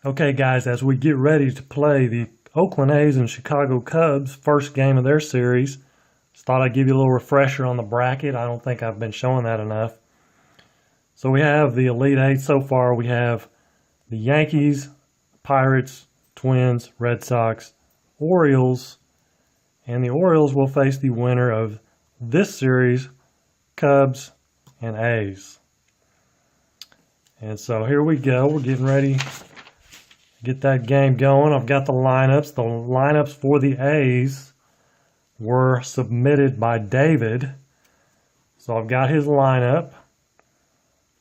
Okay, guys, as we get ready to play the Oakland A's and Chicago Cubs first game of their series, just thought I'd give you a little refresher on the bracket. I don't think I've been showing that enough. So we have the Elite Eight so far. We have the Yankees, Pirates, Twins, Red Sox, Orioles, and the Orioles will face the winner of this series, Cubs and A's. And so here we go. We're getting ready to get that game going. I've got the lineups. The lineups for the A's were submitted by David. So I've got his lineup.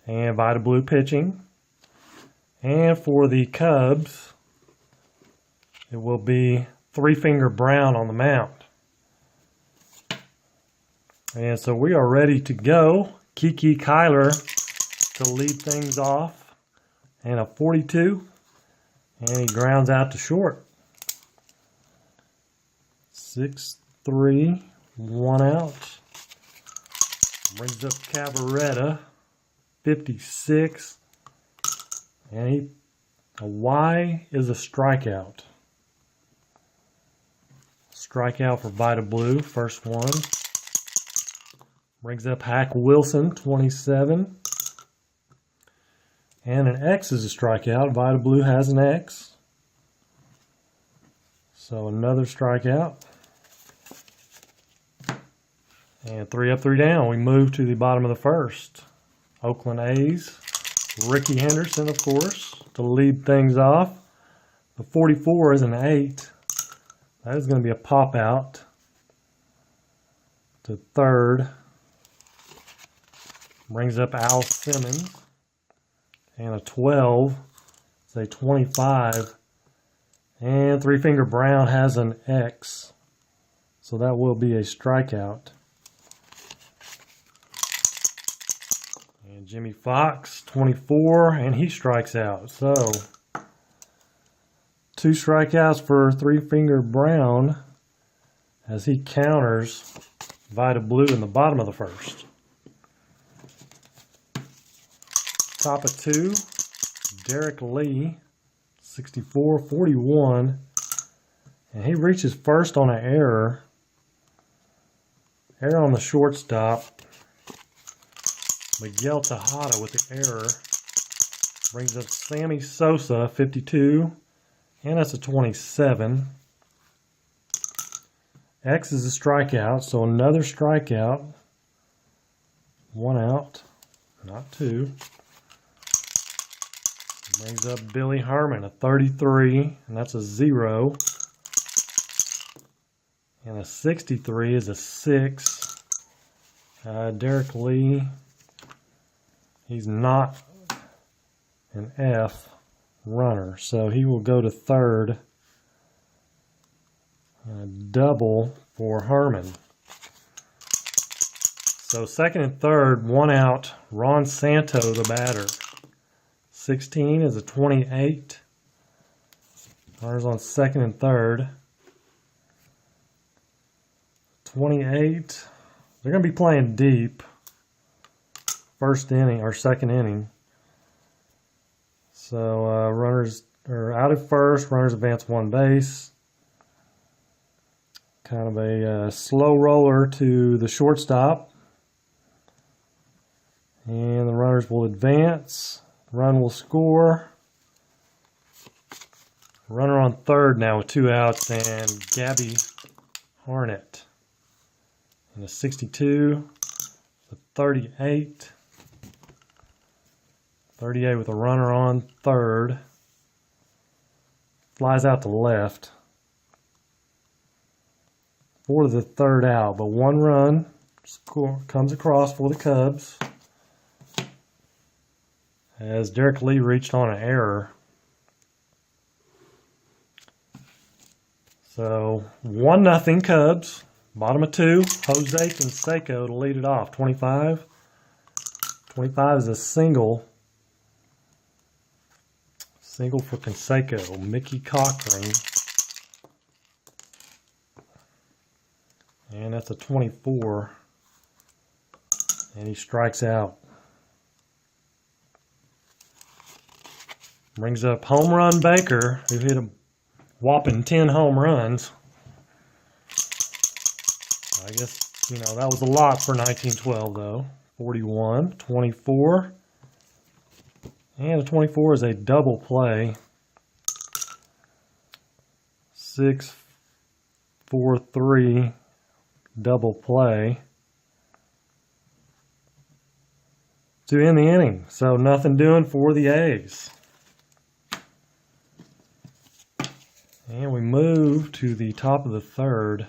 And Vida Blue pitching. And for the Cubs, it will be Three Finger Brown on the mound. And so we are ready to go. Kiki Kyler to lead things off. And a 42. And he grounds out to short. 6-3, 1 out. Brings up Cabaretta, 56. And a Y is a strikeout. Strikeout for Vida Blue, first one. Brings up Hack Wilson, 27. And an X is a strikeout. Vida Blue has an X. So another strikeout. And 3 up, 3 down. We move to the bottom of the first. Oakland A's. Ricky Henderson, of course, to lead things off. The 44 is an 8. That is going to be a pop out to third. Brings up Al Simmons. And a 12, say 25, and Three Finger Brown has an X, so that will be a strikeout. And Jimmy Fox, 24, and he strikes out. So 2 strikeouts for Three Finger Brown as he counters Vida Blue in the bottom of the first. Top of 2, Derek Lee, 64-41, and he reaches first on an error. Error on the shortstop. Miguel Tejada with the error. Brings up Sammy Sosa, 52, and that's a 27. X is a strikeout, so another strikeout. 1 out, not 2. Brings up Billy Herman, a 33, and that's a 0. And a 63 is a 6. Derek Lee, he's not an F runner, so he will go to third. A double for Herman. So second and third, 1 out, Ron Santo, the batter. 16 is a 28. Runners on second and third. 28. They're going to be playing deep. First inning or second inning. So runners are out at first. Runners advance 1 base. Kind of a slow roller to the shortstop. And the runners will advance. Run will score. Runner on third now with 2 outs, and Gabby Harnett. And a 62, a 38. 38 with a runner on third. Flies out to left. For the third out, but 1 run comes across for the Cubs. As Derek Lee reached on an error. So 1-0 Cubs. Bottom of 2. Jose Canseco to lead it off. 25. 25 is a single. Single for Canseco. Mickey Cochran. And that's a 24. And he strikes out. Brings up home run Baker, who hit a whopping 10 home runs. I guess, that was a lot for 1912, though. 41, 24. And a 24 is a double play. 6, 4, 3, double play to end the inning. So nothing doing for the A's. And we move to the top of the third.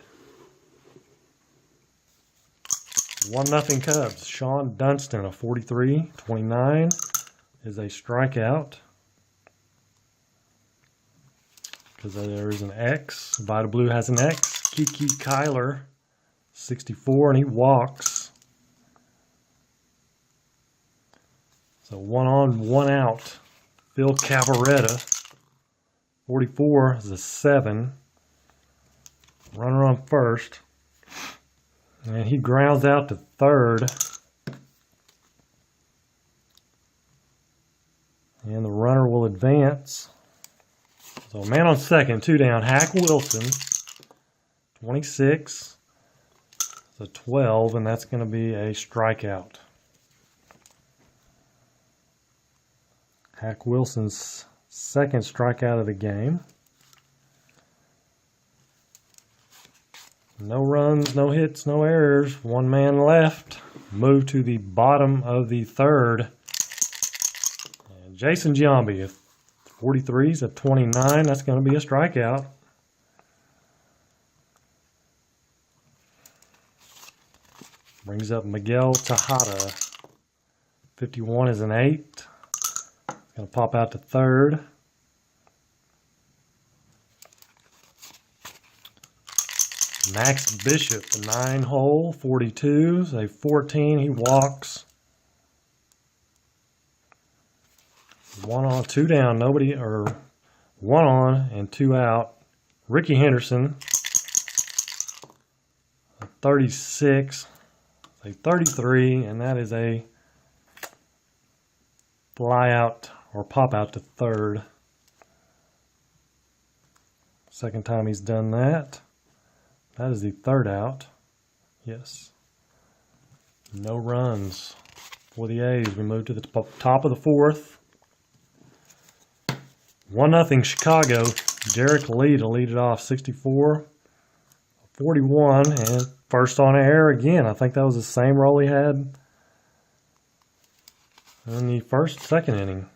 1-0 Cubs. Sean Dunston, a 43, 29 is a strikeout. Because there is an X. Vita Blue has an X. Kiki Kyler, 64, and he walks. So 1 on, 1 out. Phil Cavaretta, 44 is a 7. Runner on first. And he grounds out to third. And the runner will advance. So man on second, 2 down. Hack Wilson, 26. It's a 12, and that's going to be a strikeout. Hack Wilson's second strikeout of the game. No runs, no hits, no errors. 1 man left. Move to the bottom of the third. And Jason Giambi, 43 is a 29. That's going to be a strikeout. Brings up Miguel Tejada. 51 is an 8. Going to pop out to third. Max Bishop, the 9-hole, 42 is a 14. He walks. 1 on, 2 down, 1 on and 2 out. Ricky Henderson, 36, a 33, and that is a fly out or pop out to third. Second time he's done that. That is the third out. Yes. No runs for the A's. We move to the top of the fourth. 1-0 Chicago. Derek Lee to lead it off. 64, 41, and first on air again. I think that was the same role he had in the second inning.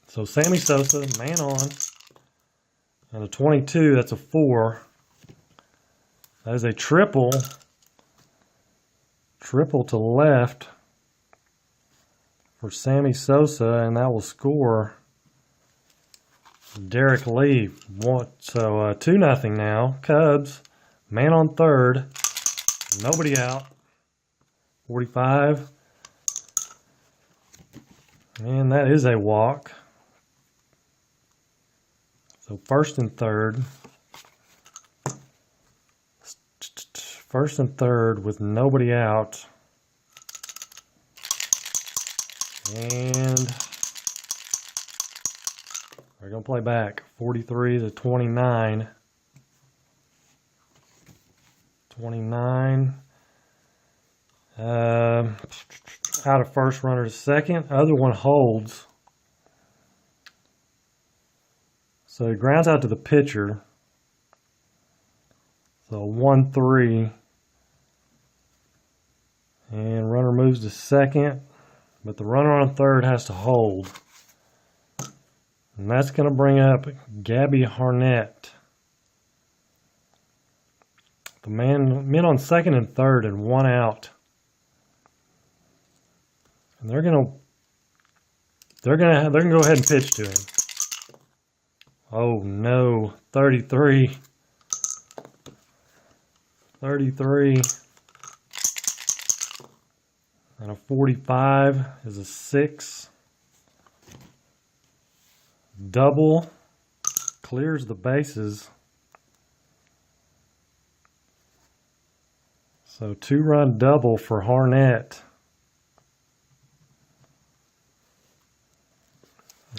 So Sammy Sosa, man on. And a 22, that's a 4. That is a triple. Triple to left for Sammy Sosa, and that will score Derek Lee. So 2-0 now. Cubs, man on third. Nobody out. 45. And that is a walk. So first and third. First and third with nobody out. And we're going to play back. 43 to 29. 29. Out of first, runner to second. Other one holds. So he grounds out to the pitcher. So 1-3. And runner moves to second. But the runner on third has to hold. And that's going to bring up Gabby Harnett. The men on second and third and 1 out. And they're gonna go ahead and pitch to him. Oh no, 33. 33. And a 45 is a 6. Double. Clears the bases. So 2-run double for Harnett.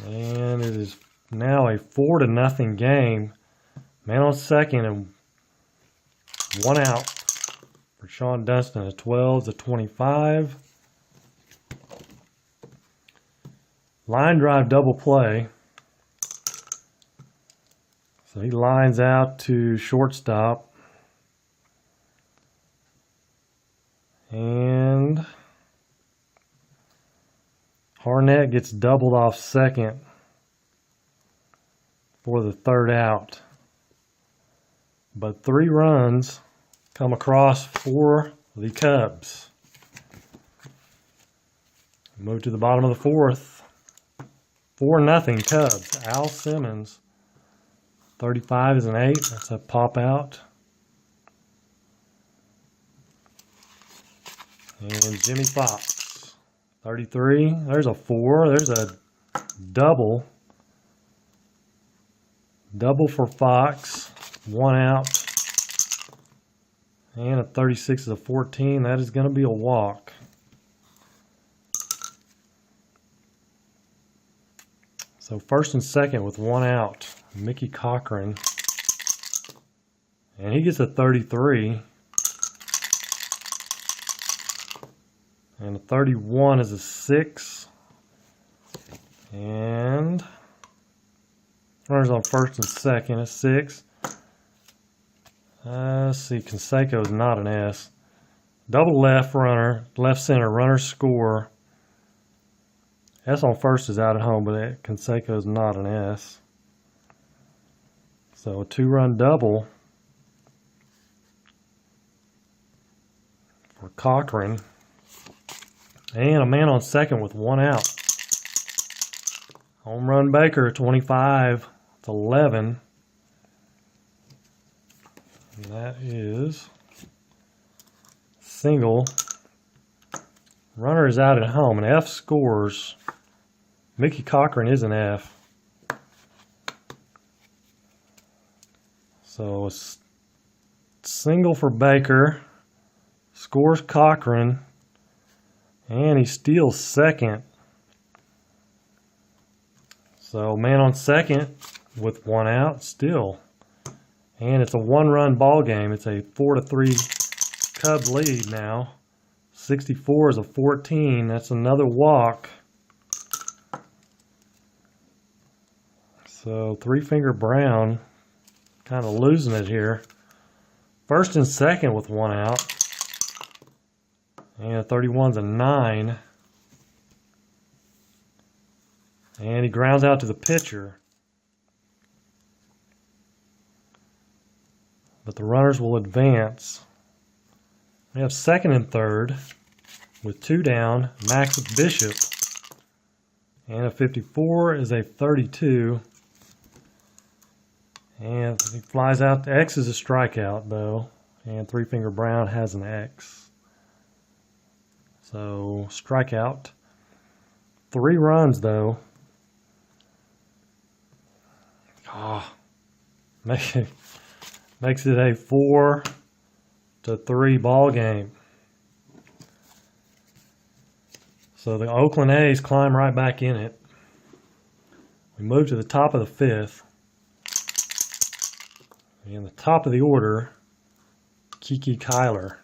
And it is now a 4-0 game. Man on second and 1 out for Sean Dunston, a 12-25. Line drive double play. So he lines out to shortstop. And Harnett gets doubled off second for the 3rd out. But 3 runs come across for the Cubs. Move to the bottom of the 4th. 4-0 Cubs. Al Simmons. 35 is an 8. That's a pop out. And Jimmy Fox. 33. There's a 4. There's a double. Double for Fox. 1 out. And a 36 is a 14. That is going to be a walk. So first and second with 1 out. Mickey Cochran. And he gets a 33. And a 31 is a 6. And runners on first and second, a 6. Let's see, Canseco is not an S. Double left runner, left center, runner score. S on first is out at home, but Canseco is not an S. So a 2-run double for Cochran. And a man on second with 1 out. Home run Baker, 25. It's 11. And that is single. Runner is out at home, and F scores. Mickey Cochran is an F. So a single for Baker. Scores Cochran. And he steals second. So man on second with 1 out still. And it's a 1-run ball game. It's a 4-3 Cub lead now. 64 is a 14. That's another walk. So Three-Finger Brown kind of losing it here. First and second with 1 out. And 31's a 9. And he grounds out to the pitcher. But the runners will advance. We have second and third with 2 down. Max Bishop. And a 54 is a 32. And he flies out. X is a strikeout, though. And Three-Finger Brown has an X. So, strikeout. 3 runs, though. Makes it a 4-3 ball game. So the Oakland A's climb right back in it. We move to the top of the 5th. In the top of the order, Kiki Kyler.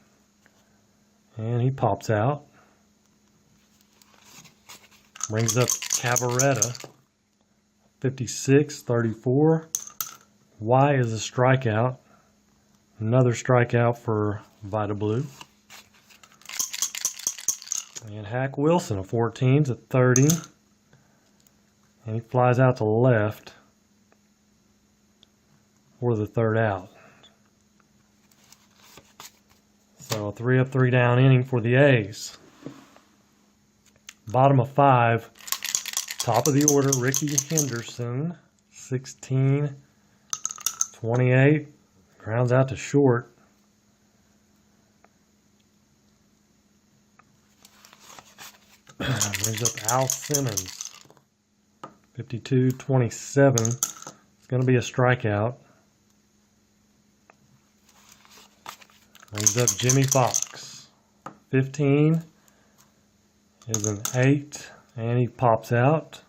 And he pops out. Brings up Cavaretta. 56, 34. Y is a strikeout. Another strikeout for Vita Blue. And Hack Wilson, a 14's at 30. And he flies out to left for the 3rd out. So a 3-up, 3-down inning for the A's. Bottom of 5. Top of the order, Ricky Henderson, 16, 28. Grounds out to short. Brings up Al Simmons, 52, 27. It's going to be a strikeout. Brings up Jimmy Fox, 15 is an 8, and he pops out.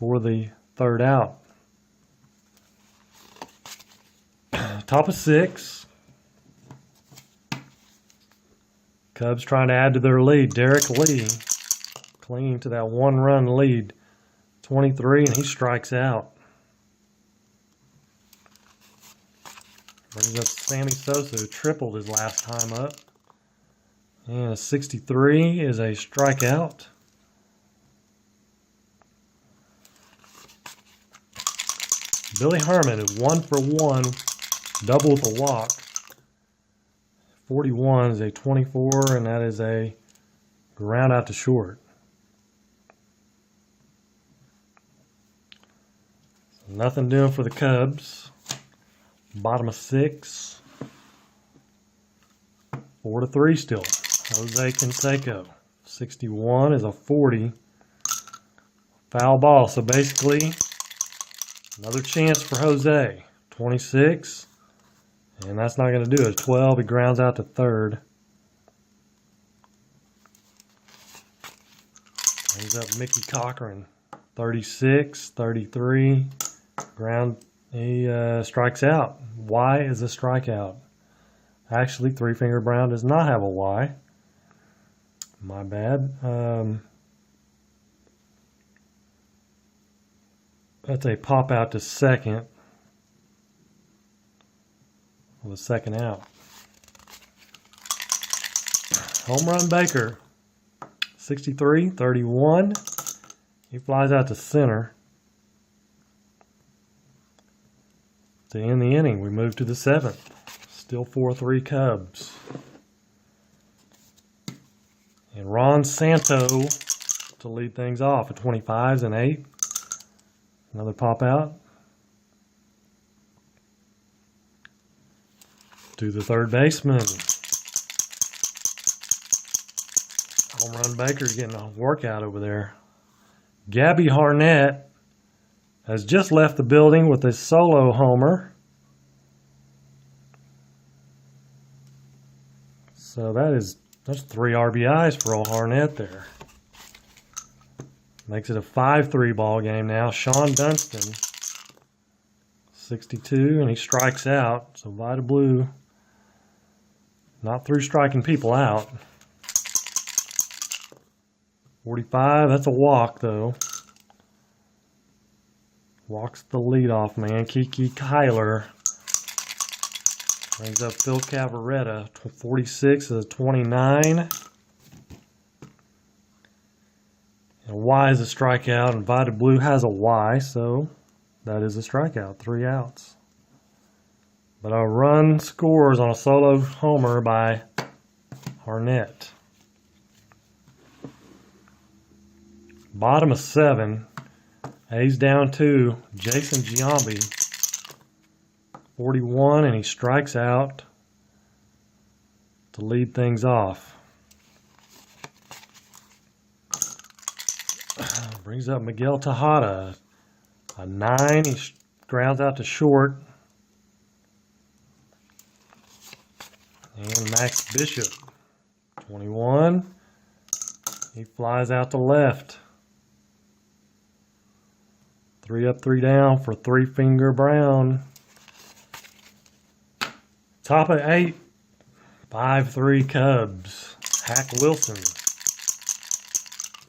for the third out. Top of 6. Cubs trying to add to their lead. Derek Lee clinging to that 1-run lead. 23, and he strikes out. Brings up Sammy Sosa, who tripled his last time up. And a 63 is a strikeout. Billy Herman is 1 for 1, double with a walk. 41 is a 24, and that is a ground out to short. Nothing doing for the Cubs. Bottom of 6. 4-3 still. Jose Canseco. 61 is a 40. Foul ball. So basically, another chance for Jose. 26. And that's not going to do it. 12. He grounds out to third. Brings up Mickey Cochran. 36, 33. Ground. He strikes out. Y is a strikeout. Actually, Three Finger Brown does not have a Y. My bad. That's a pop out to second. With a second out. Home run Baker. 63, 31. He flies out to center. To end the inning, we move to the 7th. Still 4-3 Cubs. And Ron Santo to lead things off at 25s and 8. Another pop out. To the third baseman. Home run Baker's getting a workout over there. Gabby Harnett has just left the building with a solo homer. So that's 3 RBIs for old Harnett there. Makes it a 5-3 ball game now. Sean Dunston, 62, and he strikes out. So Vita Blue not through striking people out. 45, that's a walk though. Walks the leadoff man, Kiki Kyler. Brings up Phil Cavaretta. 46 is a 29. And Y is a strikeout, and Vita Blue has a Y, so that is a strikeout. 3 outs. But a run scores on a solo homer by Harnett. Bottom of 7. A's down 2. Jason Giambi. 41, and he strikes out to lead things off. Brings up Miguel Tejada. A 9. He grounds out to short. And Max Bishop. 21. He flies out to left. 3 up, 3 down for Three Finger Brown. Top of 8. 5-3 Cubs. Hack Wilson.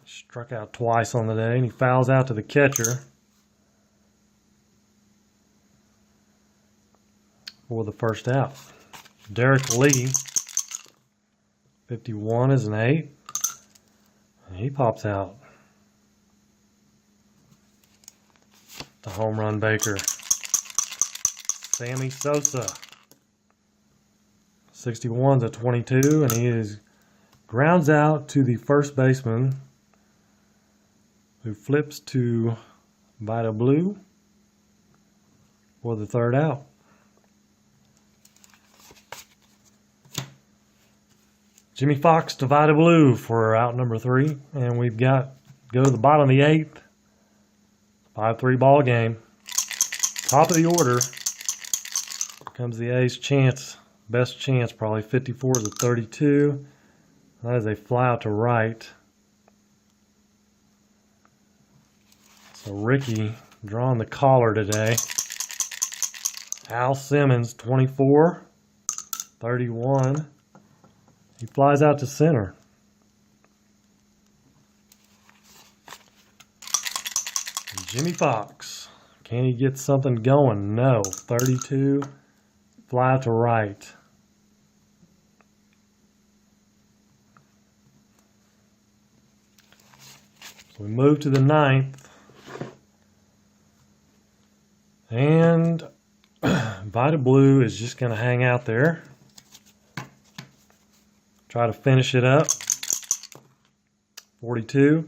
Struck out twice on the day, and he fouls out to the catcher for the first out. Derek Lee. 51 is an 8. And he pops out. The home run Baker. Sammy Sosa. 61's a 22, and he grounds out to the first baseman, who flips to Vita Blue for the third out. Jimmy Fox to Vita Blue for out number 3, and we've got go to the bottom of the 8th. 5-3 ball game. Top of the order. Here comes the A's chance. Best chance, probably 54 to 32. That is a fly out to right. So Ricky drawing the collar today. Al Simmons, 24, 31. He flies out to center. And Jimmy Fox, can he get something going? No, 32, fly to right. So we move to the 9th. And Vita Blue is just going to hang out there. Try to finish it up. 42.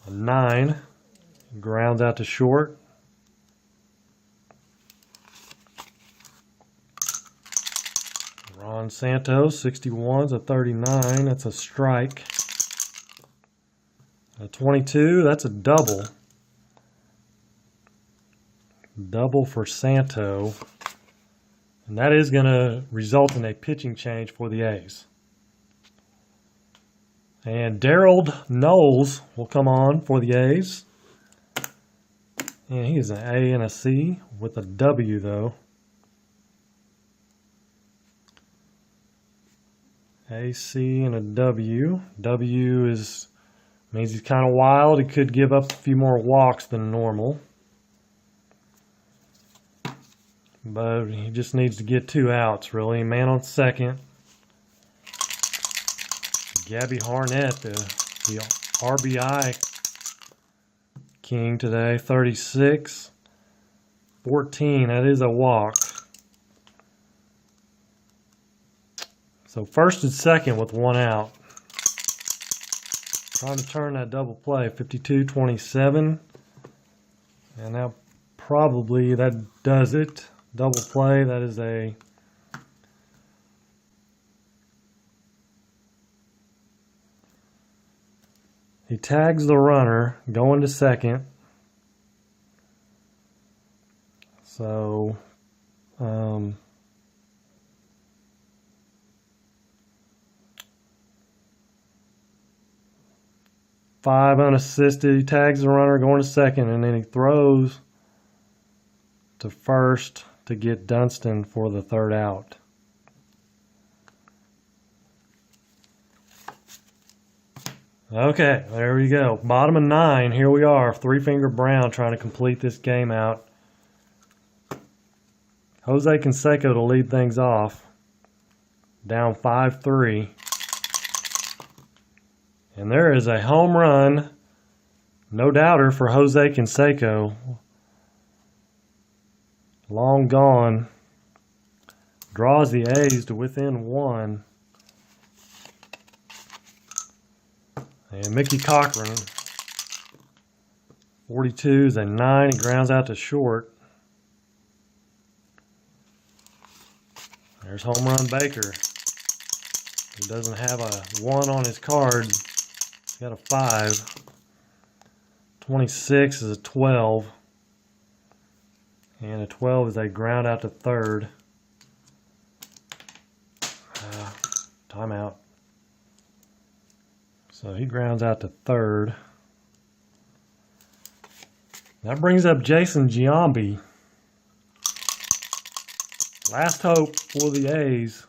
A 9. Grounds out to short. Ron Santos, 61's a 39. That's a strike. A 22. That's a double. Double for Santo. And that is going to result in a pitching change for the A's. And Darrell Knowles will come on for the A's. And he is an A and a C with a W, though. A, C, and a W. W means he's kind of wild. He could give up a few more walks than normal. But he just needs to get 2 outs, really. Man on second. Gabby Harnett, the RBI king today, 36. 14, that is a walk. So first and second with 1 out. Trying to turn that double play, 52-27. And now probably that does it. Double play, that is a he tags the runner going to second. So 5 unassisted. He tags the runner going to second, and then he throws to first to get Dunston for the 3rd out. Okay, there we go. Bottom of 9. Here we are. 3-finger Brown trying to complete this game out. Jose Canseco to lead things off. Down 5-3. And there is a home run. No doubter for Jose Canseco. Long gone. Draws the A's to within 1. And Mickey Cochran, 42 is a 9. He grounds out to short. There's home run Baker. He doesn't have a 1 on his card. He's got a 5. 26 is a 12. And a 12 is a ground out to third. Timeout. So he grounds out to third. That brings up Jason Giambi. Last hope for the A's.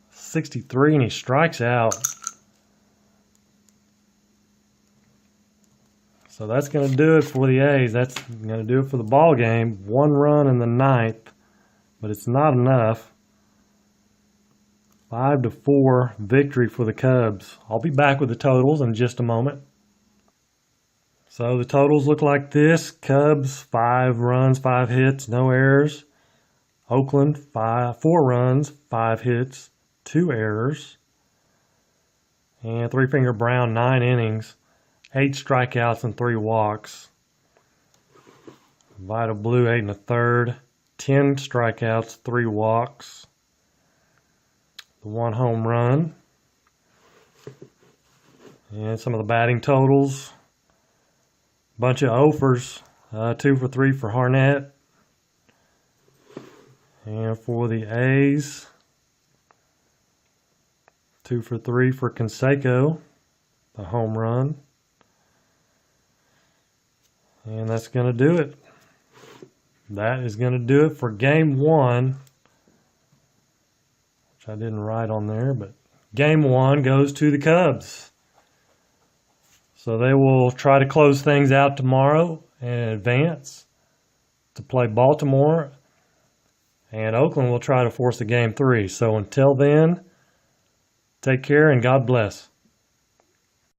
63, and he strikes out. So that's going to do it for the A's. That's going to do it for the ball game. 1 run in the 9th, but it's not enough. 5-4 victory for the Cubs. I'll be back with the totals in just a moment. So the totals look like this. Cubs, 5 runs, 5 hits, no errors. Oakland, 4 runs, 5 hits, 2 errors. And 3-finger Brown, 9 innings, 8 strikeouts and 3 walks. Vita Blue, 8 1/3, 10 strikeouts, 3 walks. The 1 home run. And some of the batting totals. Bunch of offers. 2 for 3 for Harnett. And for the A's, 2 for 3 for Canseco, the home run. And that's going to do it. That is going to do it for game one, which I didn't write on there, but game one goes to the Cubs. So they will try to close things out tomorrow and advance to play Baltimore. And Oakland will try to force a game three. So until then, take care and God bless.